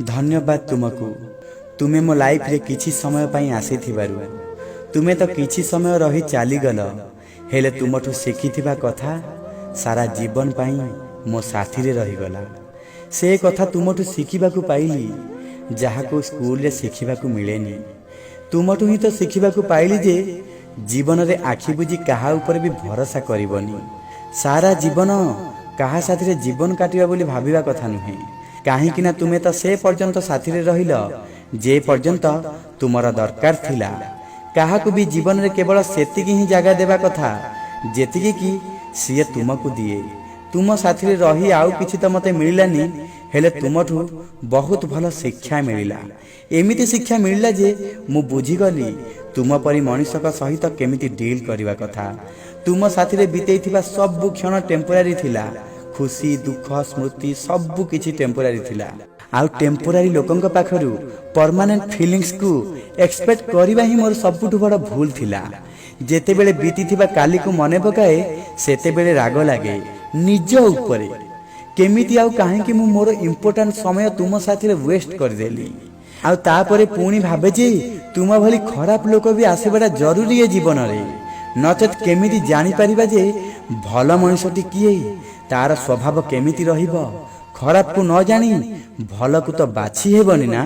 धन्यवाद तुमको तुमे मो लाइफ रे किछि समय पई आसीथिबारु। तुमे तो किछि समय रही चलीगल हेले तुमठु शिखिथिबा कथा सारा जीवन पई मो साथी रे रहीगला। से कथा तुमठु शिखिबाकु पाइली जहाको स्कूल रे शिखिबाकु मिलेनी। तुमठु ही तो शिखिबाकु पाइली जे जीवन रे आखि बुझी कहा ऊपर भी भरोसा करिवनी। सारा जीवन कहा साथी रे जीवन काटिबा बोली भाबिबा कथा नुहे। काहेकि ना तुमे तो से पर्यंत साथी रे रहिल जे पर्यंत तुमरा दरकार थिला। काहाकु भी जीवन रे केवल सेतिकी ही जगह देबा कथा जेतिकी कि सिए तुमको दिए। तुम साथी रे रही आउ किछि तो मते मिलिलानी हेले तुमठु बहुत भल शिक्षा मिलिला। एमिति शिक्षा मिलिला जे मु बुझीगली तुम परी मनुष्यक सहित केमिति डील करबा कथा। तुम साथी रे बितेइथिबा सब क्षण टेम्पोरारी थिला। खुशी दुख स्मृति सब किछि टेम्पोरारी थिला। आउ टेम्पोरारी लोकंक पाखरु परमानेंट फीलिंग्स को एक्सपेक्ट करिबा ही मोर सबुठु बड़ भूल थिला। जेते बेले बीतीथिबा काली को मने पकाए सेते बेले राग लागे निज ऊपर केमिति आउ काहे कि मु मोर इंपोर्टेंट समय तुम साथी रे वेस्ट कर देली। आउ तापरे पुणी भाबे जे तुम भली खराब लोक भी आसेबाटा जरूरी है जीवन रे। नचेत केमिति जानि परिबा जे भल मनुष्यटी किए तार स्वभाव केमिति रहिबो। खराब को न जानी भल को तो बाछि हेबनी ना।